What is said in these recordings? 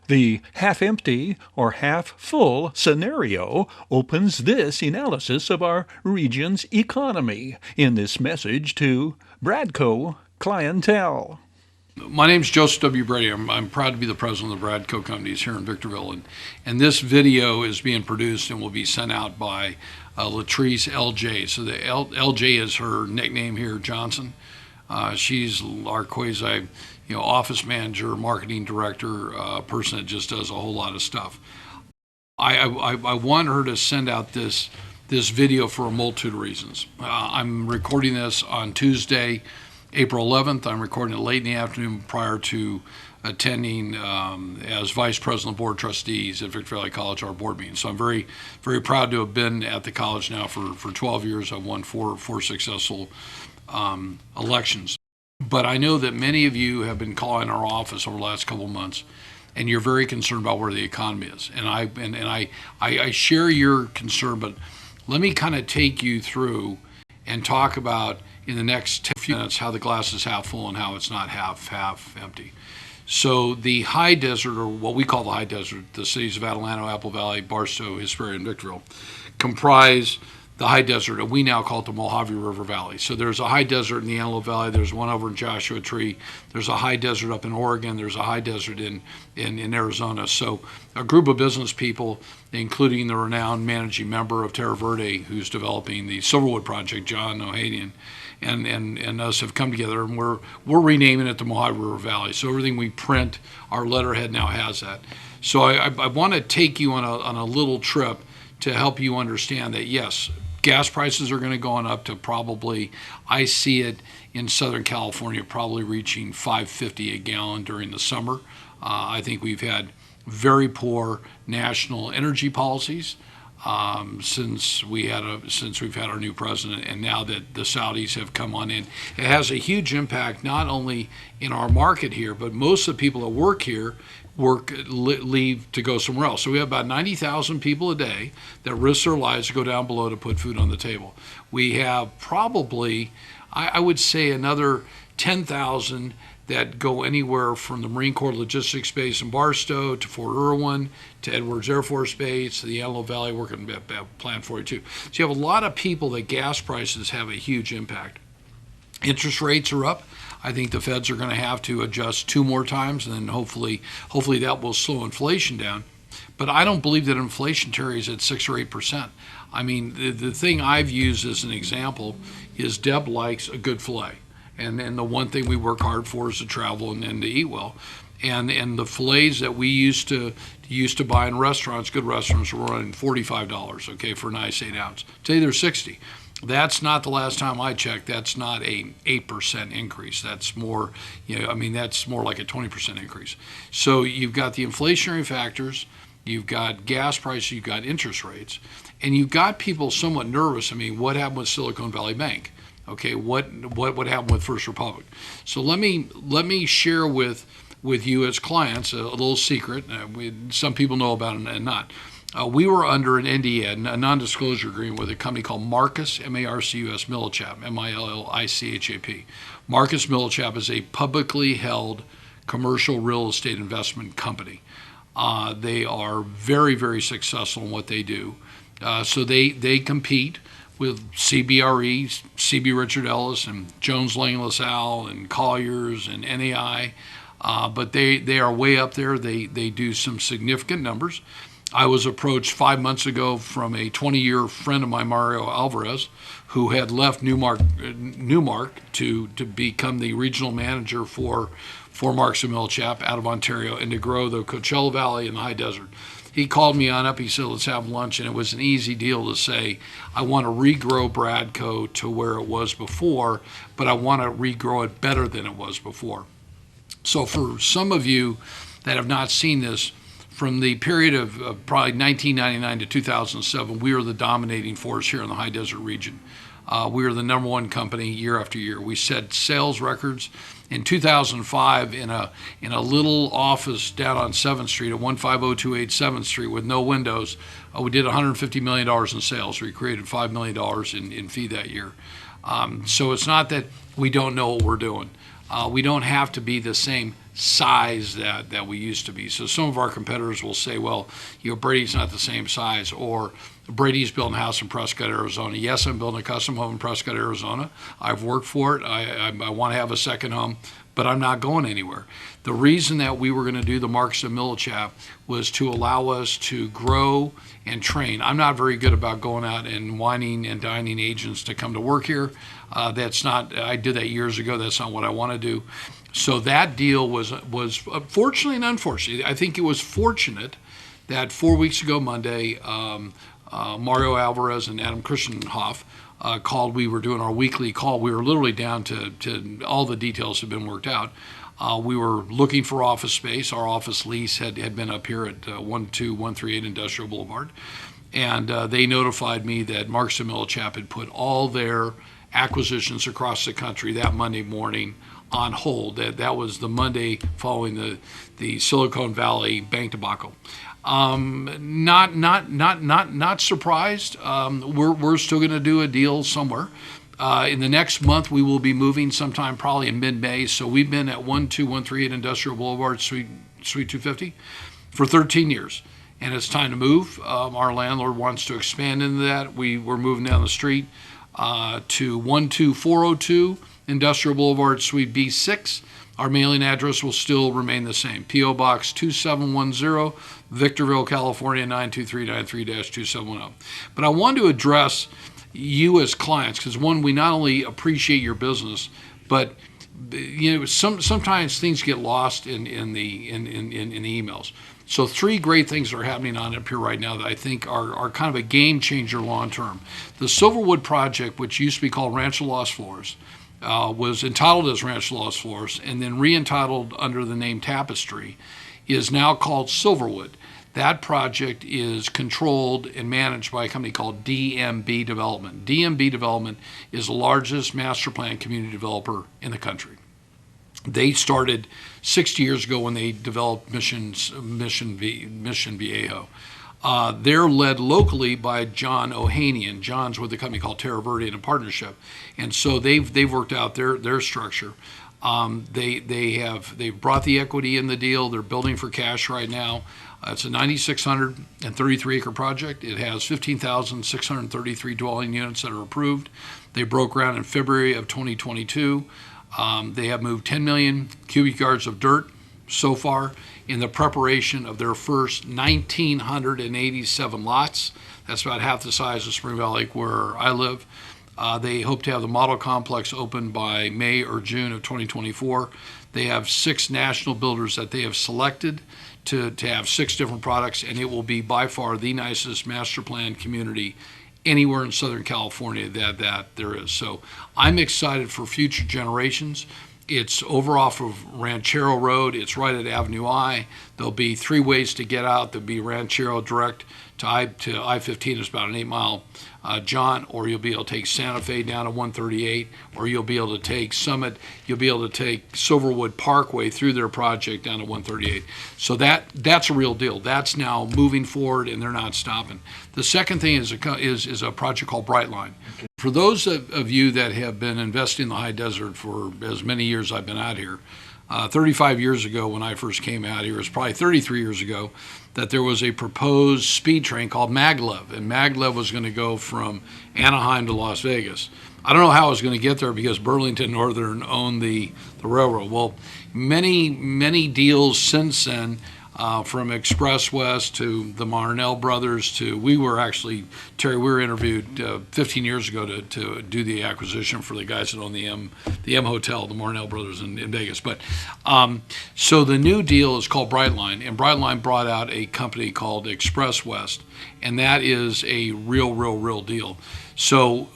The half-empty or half-full scenario opens this analysis of our region's economy in this message to Bradco Clientele. My name is Joseph W. Brady. I'm proud to be the president of the Bradco Companies here in Victorville. And this video is being produced and will be sent out by Latrice LJ. So the LJ is her nickname here, Johnson. She's our quasi office manager, marketing director, person that just does a whole lot of stuff. I want her to send out this video for a multitude of reasons. I'm recording this on Tuesday, April 11th. I'm recording it late in the afternoon prior to attending as Vice President of Board of Trustees at Victor Valley College, our board meeting. So I'm very, very proud to have been at the college now for 12 years. I've won four successful elections. But I know that many of you have been calling our office over the last couple of months, and you're very concerned about where the economy is. And I share your concern, but let me kind of take you through and talk about in the next few minutes how the glass is half full and how it's not half empty. So the high desert, or what we call the high desert, the cities of Adelanto, Apple Valley, Barstow, Hesperia, and Victorville, comprise the high desert, and we now call it the Mojave River Valley. So there's a high desert in the Antelope Valley, there's one over in Joshua Tree, there's a high desert up in Oregon, there's a high desert in Arizona. So a group of business people, including the renowned managing member of Terra Verde, who's developing the Silverwood project, John O'Hadian, and us have come together, and we're renaming it the Mojave River Valley. So everything we print, our letterhead now has that. So I want to take you on a little trip to help you understand that, yes, gas prices are going to go on up to probably, I see it in Southern California, probably reaching $5.50 a gallon during the summer. I think we've had very poor national energy policies since we've had our new president, and now that the Saudis have come on in. It has a huge impact not only in our market here, but most of the people that work here leave to go somewhere else. So we have about 90,000 people a day that risk their lives to go down below to put food on the table. We have probably, I would say, another 10,000 that go anywhere from the Marine Corps Logistics Base in Barstow to Fort Irwin to Edwards Air Force Base to the Antelope Valley working at Plant 42. So you have a lot of people that gas prices have a huge impact. Interest rates are up. I think the feds are going to have to adjust 2 more times, and then hopefully that will slow inflation down. But I don't believe that inflation tarries at 6 or 8%. I mean, the thing I've used as an example is Deb likes a good filet. And the one thing we work hard for is to travel and to eat well. And the fillets that we used to buy in restaurants, good restaurants, were running $45, okay, for a nice 8 ounce. Today they're $60. That's not the last time I checked. That's not a 8% increase. That's more, that's more like a 20% increase. So you've got the inflationary factors, you've got gas prices, you've got interest rates, and you've got people somewhat nervous. I mean, what happened with Silicon Valley Bank? Okay, what happened with First Republic? So let me share with you as clients a little secret. Some people know about it and not. We were under an NDA, a non-disclosure agreement, with a company called Marcus, M-A-R-C-U-S, Millichap, M-I-L-L-I-C-H-A-P. Marcus Millichap is a publicly held commercial real estate investment company. They are very, very successful in what they do. So they compete with CBRE, CB Richard Ellis, and Jones Lang LaSalle, and Colliers, and NAI. But they are way up there. They do some significant numbers. I was approached 5 months ago from a 20-year friend of mine, Mario Alvarez, who had left Newmark to become the regional manager for Marcus and Millichap out of Ontario and to grow the Coachella Valley and the high desert. He called me on up. He said, let's have lunch. And it was an easy deal to say, I want to regrow Bradco to where it was before, but I want to regrow it better than it was before. So for some of you that have not seen this, from the period of probably 1999 to 2007, we were the dominating force here in the high desert region. We were the number one company year after year. We set sales records. In 2005, in a little office down on 7th Street at 15028 7th Street with no windows, we did $150 million in sales. We created $5 million in fee that year. So it's not that we don't know what we're doing. We don't have to be the same size that we used to be. So some of our competitors will say, well, Brady's not the same size, or Brady's building a house in Prescott, Arizona. Yes, I'm building a custom home in Prescott, Arizona. I've worked for it. I want to have a second home, but I'm not going anywhere. The reason that we were going to do the Marks and Millichap was to allow us to grow and train. I'm not very good about going out and whining and dining agents to come to work here. I did that years ago. That's not what I want to do. So that deal was fortunately and unfortunately, I think it was fortunate that 4 weeks ago Monday, Mario Alvarez and Adam Christenhoff called. We were doing our weekly call. We were literally down to all the details had been worked out. We were looking for office space. Our office lease had been up here at 12138 Industrial Boulevard. And they notified me that Marks & Millichap had put all their acquisitions across the country that Monday morning on hold. That was the Monday following the Silicon Valley bank debacle. Not surprised. We're still going to do a deal somewhere. In the next month, we will be moving sometime probably in mid-May. So we've been at 12138 Industrial Boulevard, Suite 250, for 13 years. And it's time to move. Our landlord wants to expand into that. We're moving down the street to 12402 Industrial Boulevard, Suite B6. Our mailing address will still remain the same. P.O. Box 2710, Victorville, California, 92393-2710. But I want to address you as clients, because one, we not only appreciate your business, but sometimes things get lost in the emails. So 3 great things are happening on up here right now that I think are kind of a game changer long term. The Silverwood project, which used to be called Rancho Los Flores, was entitled as Rancho Los Flores and then re-entitled under the name Tapestry, is now called Silverwood. That project is controlled and managed by a company called DMB Development. DMB Development is the largest master plan community developer in the country. They started 60 years ago when they developed Mission Viejo. They're led locally by John Ohanian. John's with a company called Terra Verde in a partnership, and so they've worked out their structure. They've brought the equity in the deal. They're building for cash right now. It's a 9,633 acre project. It has 15,633 dwelling units that are approved. They broke ground in February of 2022. They have moved 10 million cubic yards of dirt so far in the preparation of their first 1,987 lots. That's about half the size of Spring Valley, where I live. They hope to have the model complex open by May or June of 2024. They have 6 national builders that they have selected to have 6 different products, and it will be by far the nicest master plan community anywhere in Southern California that there is. So I'm excited for future generations. It's over off of Ranchero Road. It's right at Avenue I. There'll be 3 ways to get out. There'll be Ranchero direct to I-15. It's about an 8-mile jaunt, or you'll be able to take Santa Fe down to 138, or you'll be able to take Summit. You'll be able to take Silverwood Parkway through their project down to 138. So that's a real deal. That's now moving forward, and they're not stopping. The second thing is a project called Brightline. Okay. For those of you that have been investing in the high desert for as many years I've been out here, 35 years ago when I first came out here, it was probably 33 years ago, that there was a proposed speed train called Maglev, and Maglev was going to go from Anaheim to Las Vegas. I don't know how it was going to get there because Burlington Northern owned the railroad. Well, many deals since then, from Express West to the Marnell brothers to, Terry, we were interviewed 15 years ago to do the acquisition for the guys that own the M Hotel, the Marnell brothers in Vegas. But so the new deal is called Brightline, and Brightline brought out a company called Express West, and that is a real deal. So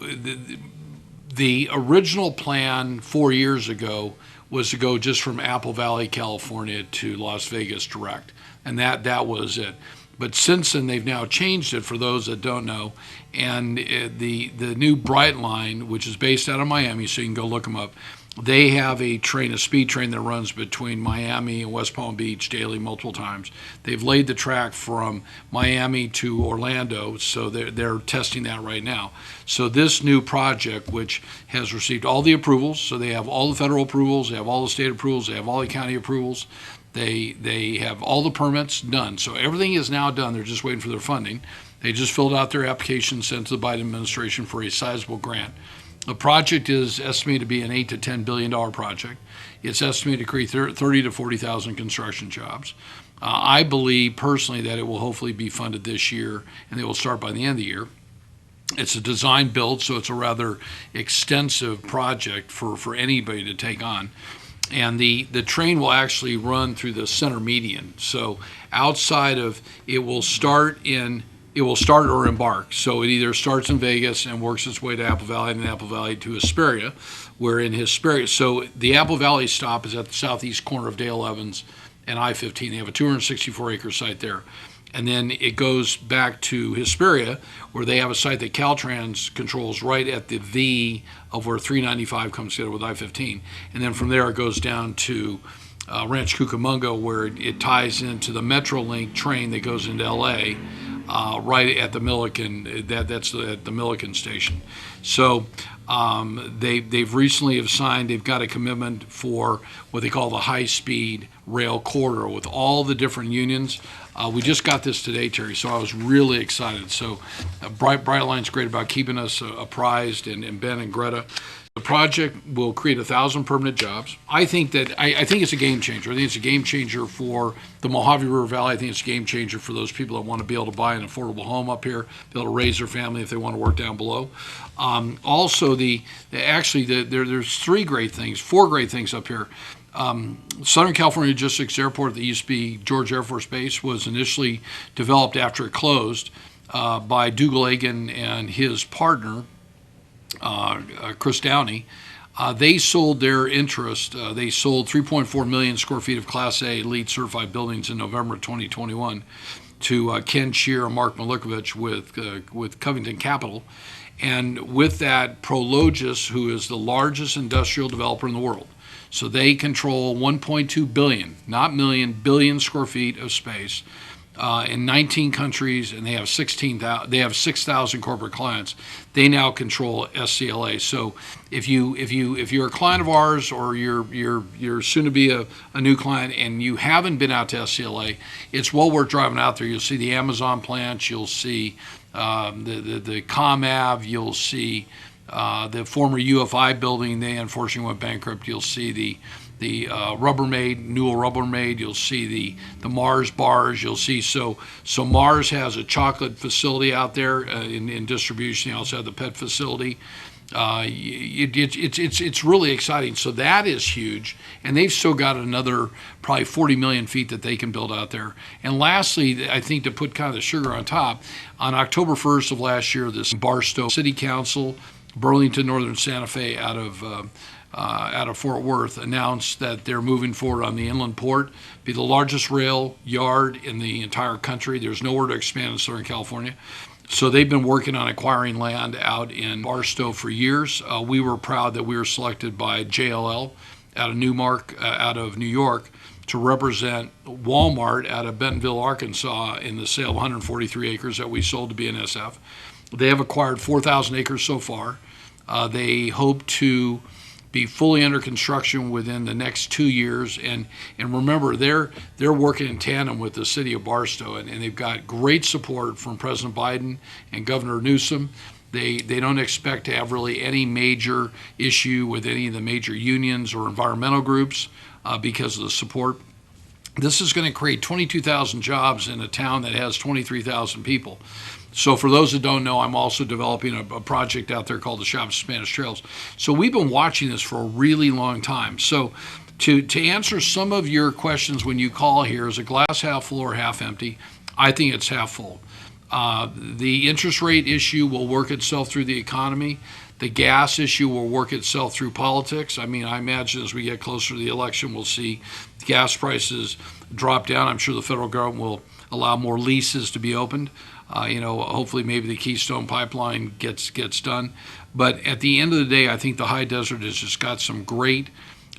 the original plan 4 years ago was to go just from Apple Valley, California to Las Vegas direct. And that was it. But since then, they've now changed it for those that don't know. And the new Brightline, which is based out of Miami, so you can go look them up, They have a speed train that runs between Miami and West Palm Beach daily, multiple times. They've laid the track from Miami to Orlando, so they're testing that right now. So this new project, which has received all the approvals, so they have all the federal approvals, they have all the state approvals, they have all the county approvals, they have all the permits done. So everything is now done. They're just waiting for their funding. They just filled out their application, sent to the Biden administration for a sizable grant. The project is estimated to be an $8 to $10 billion project. It's estimated to create 30 to 40,000 construction jobs. I believe personally that it will hopefully be funded this year, and they will start by the end of the year. It's a design build, so it's a rather extensive project for anybody to take on. And the train will actually run through the center median. So outside of it will start or embark. So it either starts in Vegas and works its way to Apple Valley, and then Apple Valley to Hesperia, where in Hesperia, so the Apple Valley stop is at the southeast corner of Dale Evans and I-15. They have a 264-acre site there. And then it goes back to Hesperia, where they have a site that Caltrans controls right at the V of where 395 comes together with I-15. And then from there it goes down to Ranch Cucamonga, where it ties into the Metrolink train that goes into L.A., right at the Milliken. That's at the Milliken station. So they've recently have signed. They've got a commitment for what they call the high-speed rail corridor with all the different unions. We just got this today, Terry, so I was really excited. So Brightline's great about keeping us apprised, and Ben and Greta. The project will create 1,000 permanent jobs. I think it's a game changer. I think it's a game changer for the Mojave River Valley. I think it's a game changer for those people that want to be able to buy an affordable home up here, be able to raise their family if they want to work down below. Also, there's four great things up here. Southern California Logistics Airport that used to be George Air Force Base was initially developed after it closed by Dougal Egan and his partner, Chris Downey. They sold their interest. They sold 3.4 million square feet of Class A LEED certified buildings in November of 2021 to Ken Shear and Mark Milikovich with Covington Capital. And with that, Prologis, who is the largest industrial developer in the world, so they control 1.2 billion, not million, billion square feet of space in 19 countries, and they have 6,000 corporate clients. They now control SCLA. So if you're a client of ours, or you're soon to be a new client and you haven't been out to SCLA, it's well worth driving out there. You'll see the Amazon plants, you'll see the ComAv, you'll see the former UFI building. They unfortunately went bankrupt. You'll see the Rubbermaid, Newell Rubbermaid. You'll see the Mars bars. You'll see so Mars has a chocolate facility out there in distribution. They also have the pet facility. It's really exciting. So that is huge, and they've still got another probably 40 million feet that they can build out there. And lastly, I think to put kind of the sugar on top, on October 1st of last year, this Barstow City Council, Burlington Northern Santa Fe out of Fort Worth announced that they're moving forward on the inland port, be the largest rail yard in the entire country. There's nowhere to expand in Southern California. So they've been working on acquiring land out in Barstow for years. We were proud that we were selected by JLL out of New York to represent Walmart out of Bentonville, Arkansas in the sale of 143 acres that we sold to BNSF. They have acquired 4,000 acres so far. They hope to be fully under construction within the next 2 years. And remember, they're working in tandem with the city of Barstow, and they've got great support from President Biden and Governor Newsom. They don't expect to have really any major issue with any of the major unions or environmental groups because of the support. This is going to create 22,000 jobs in a town that has 23,000 people. So for those that don't know, I'm also developing a project out there called the Shop of Spanish Trails. So we've been watching this for a really long time. So to answer some of your questions when you call here, is a glass half full or half empty? I think it's half full. The interest rate issue will work itself through the economy. The gas issue will work itself through politics. I mean, I imagine as we get closer to the election, we'll see gas prices drop down. I'm sure the federal government will allow more leases to be opened. Hopefully maybe the Keystone Pipeline gets done. But at the end of the day, I think the high desert has just got some great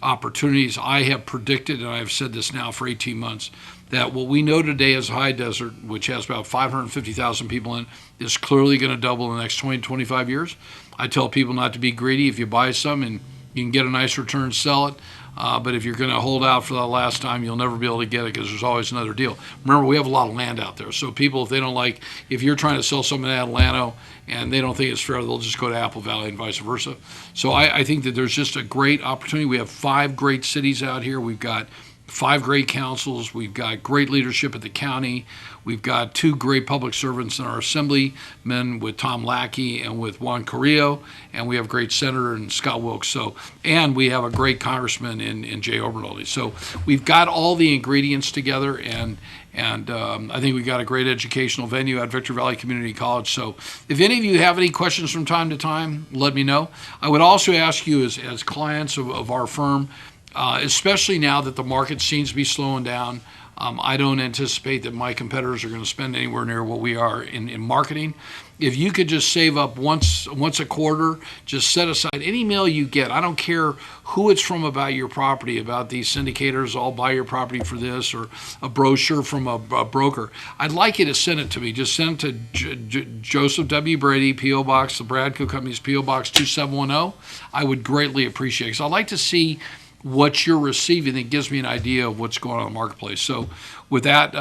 opportunities. I have predicted, and I've said this now for 18 months, that what we know today as a high desert, which has about 550,000 people in, is clearly going to double in the next 20 to 25 years. I tell people not to be greedy. If you buy some and you can get a nice return, sell it. But if you're going to hold out for the last time, you'll never be able to get it because there's always another deal. Remember, we have a lot of land out there. So people, if they don't like, if you're trying to sell something in Atlanta and they don't think it's fair, they'll just go to Apple Valley and vice versa. So I think that there's just a great opportunity. We have 5 great cities out here. We've got 5 great councils. We've got great leadership at the county. We've got 2 great public servants in our assemblymen with Tom Lackey and with Juan Carrillo, and we have a great senator in Scott Wilkes. And we have a great congressman in Jay Obernolte. So we've got all the ingredients together, and I think we've got a great educational venue at Victor Valley Community College. So if any of you have any questions from time to time, let me know. I would also ask you as clients of our firm, especially now that the market seems to be slowing down, I don't anticipate that my competitors are going to spend anywhere near what we are in marketing. If you could just save up once a quarter, just set aside any mail you get. I don't care who it's from about your property, about these syndicators, I'll buy your property for this, or a brochure from a broker. I'd like you to send it to me. Just send it to Joseph W. Brady, P.O. Box, the Bradco Company's P.O. Box 2710. I would greatly appreciate it because I'd like to see what you're receiving. That gives me an idea of what's going on in the marketplace. So with that,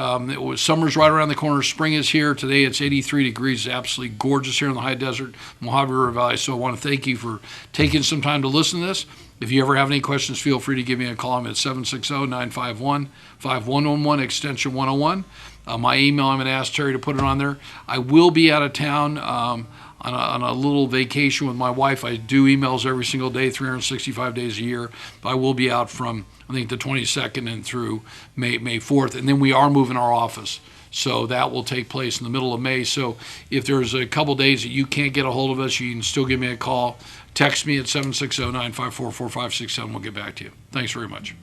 summer's right around the corner. Spring is here. Today it's 83 degrees. It's absolutely gorgeous here in the high desert, Mojave River Valley. So I want to thank you for taking some time to listen to this. If you ever have any questions, feel free to give me a call. I'm at 760-951-5111, extension 101. My email, I'm going to ask Terry to put it on there. I will be out of town on a little vacation with my wife. I do emails every single day, 365 days a year. I will be out from, I think, the 22nd and through May 4th. And then we are moving our office. So that will take place in the middle of May. So if there's a couple days that you can't get a hold of us, you can still give me a call. Text me at 760-954-4567. We'll get back to you. Thanks very much.